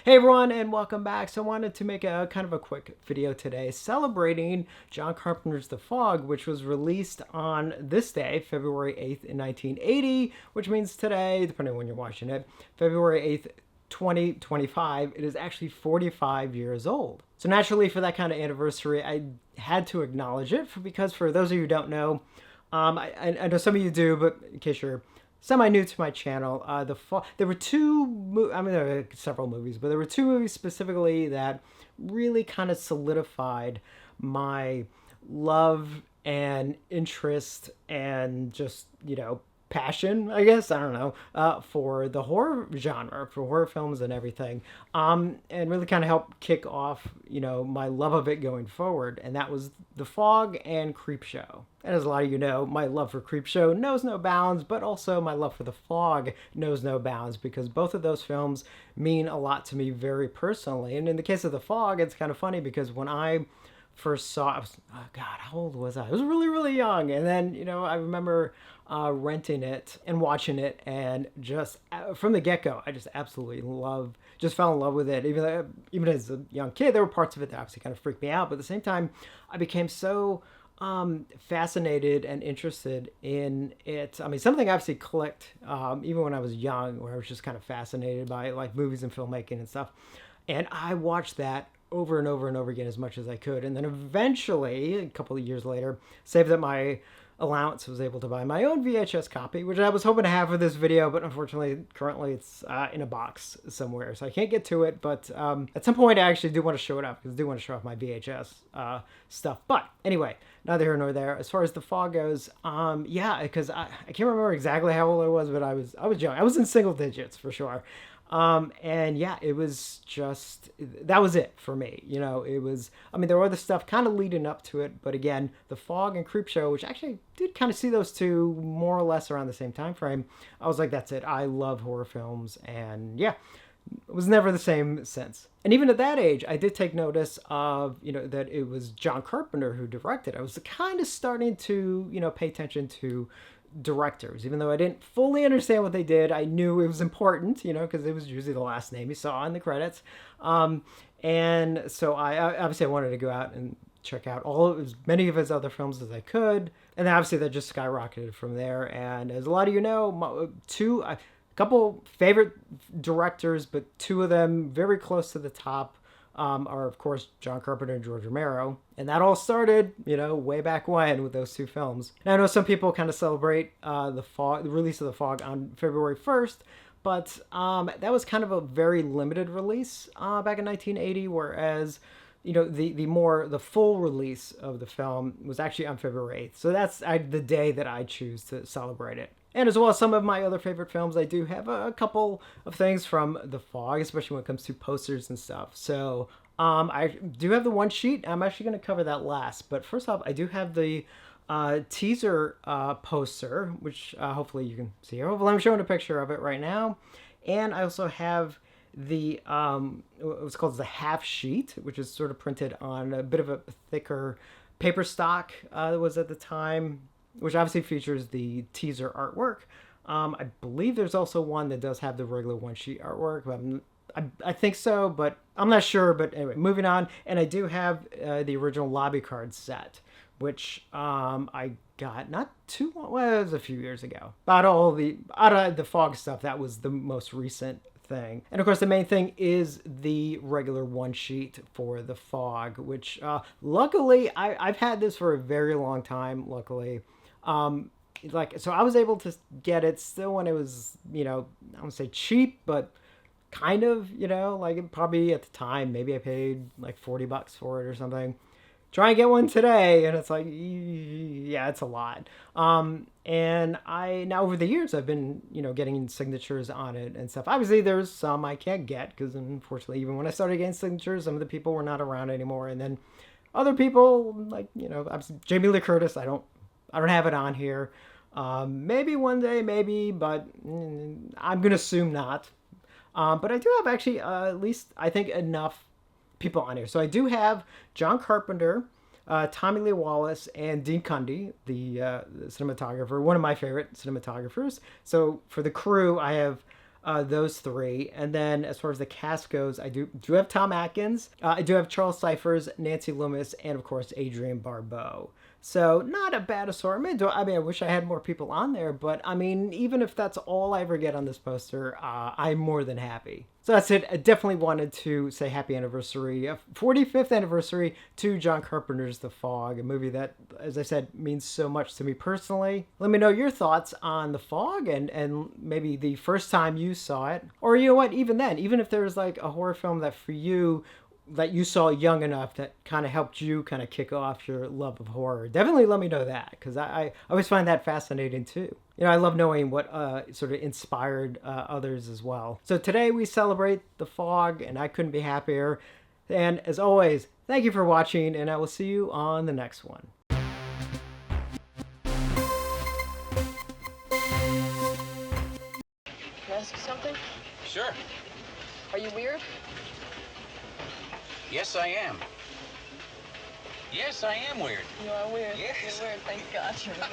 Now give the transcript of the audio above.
Hey everyone, and welcome back. So I wanted to make a kind of a quick video today celebrating John Carpenter's The Fog, which was released on this day, February 8th in 1980, which means today, depending on when you're watching it, February 8th, 2025, it is actually 45 years old. So naturally, for that kind of anniversary, I had to acknowledge it because for those of you who don't know, I know some of you do, but in case you're semi-new to my channel, there were there were several movies, but there were two movies specifically that really kind of solidified my love and interest and just, passion, I guess, I don't know, for the horror genre, for horror films and everything, and really kind of helped kick off, my love of it going forward, and that was The Fog and Creepshow. And as a lot of you know, my love for Creepshow knows no bounds, but also my love for The Fog knows no bounds, because both of those films mean a lot to me very personally. And in the case of The Fog, it's kind of funny because when I first saw it, oh God, how old was I? I was really, really young. And then, I remember renting it and watching it, and just from the get-go, I just absolutely just fell in love with it. Even as a young kid, there were parts of it that obviously kind of freaked me out, but at the same time, I became so fascinated and interested in it. I mean, something I obviously clicked even when I was young, where I was just kind of fascinated by like movies and filmmaking and stuff. And I watched that over and over and over again as much as I could. And then eventually, a couple of years later, saved up my allowance, was able to buy my own VHS copy, which I was hoping to have for this video, but unfortunately, currently it's in a box somewhere, so I can't get to it. But at some point, I actually do want to show it off, because I do want to show off my VHS stuff. But anyway, neither here nor there. As far as The Fog goes, yeah, because I can't remember exactly how old I was, but I was young. I was in single digits for sure. And yeah, it was just, that was it for me. It was, there were other stuff kind of leading up to it, but again, The Fog and Creepshow, which actually did kind of see those two more or less around the same time frame, I was like, that's it. I love horror films, and yeah, it was never the same since. And even at that age, I did take notice of, that it was John Carpenter who directed. I was kind of starting to, pay attention to directors, even though I didn't fully understand what they did. I knew it was important, because it was usually the last name you saw in the credits. And so I obviously I wanted to go out and check out as many of his other films as I could. And then obviously that just skyrocketed from there. And as a lot of you know, a couple favorite directors, but two of them very close to the top are, of course, John Carpenter and George Romero. And that all started, way back when with those two films. And I know some people kind of celebrate the release of The Fog on February 1st, but that was kind of a very limited release back in 1980, whereas, the full release of the film was actually on February 8th. So that's the day that I choose to celebrate it. And as well as some of my other favorite films, I do have a couple of things from The Fog, especially when it comes to posters and stuff. So I do have the one sheet. I'm actually going to cover that last. But first off, I do have the teaser poster, which hopefully you can see here. Hopefully I'm showing a picture of it right now. And I also have the what's called the half sheet, which is sort of printed on a bit of a thicker paper stock that was at the time, which obviously features the teaser artwork. I believe there's also one that does have the regular one-sheet artwork. I think so, but I'm not sure. But anyway, moving on. And I do have the original lobby card set, which I got not too long, well, it was a few years ago. Out of the Fog stuff, that was the most recent thing. And of course, the main thing is the regular one sheet for The Fog, which luckily I've had this for a very long time. Luckily. So I was able to get it still when it was, I don't say cheap, but kind of, probably at the time, maybe I paid like $40 for it or something. Try and get one today, and it's like, yeah, it's a lot. And now over the years, I've been, getting signatures on it and stuff. Obviously, there's some I can't get, because unfortunately, even when I started getting signatures, some of the people were not around anymore. And then other people, like, Jamie Lee Curtis, I don't have it on here. Maybe one day, maybe, but I'm going to assume not. But I do have actually at least, I think, enough people on here. So I do have John Carpenter, Tommy Lee Wallace, and Dean Cundey, the cinematographer, one of my favorite cinematographers. So for the crew, I have those three. And then as far as the cast goes, I do have Tom Atkins. I do have Charles Cyphers, Nancy Loomis, and of course Adrienne Barbeau. So not a bad assortment. I mean, I wish I had more people on there, but I mean, even if that's all I ever get on this poster, I'm more than happy. So that's it. I definitely wanted to say happy anniversary, 45th anniversary to John Carpenter's The Fog, a movie that, as I said, means so much to me personally. Let me know your thoughts on The Fog and maybe the first time you saw it. Or you know what, even then, even if there's like a horror film that for you, that you saw young enough that kind of helped you kind of kick off your love of horror, definitely let me know that, because I always find that fascinating too. You know, I love knowing what sort of inspired others as well. So today we celebrate The Fog, and I couldn't be happier. And as always, thank you for watching, and I will see you on the next one. Can I ask you something? Sure. Are you weird? Yes, I am. Yes, I am weird. You are weird. Yes. You're weird. Thank God you're weird.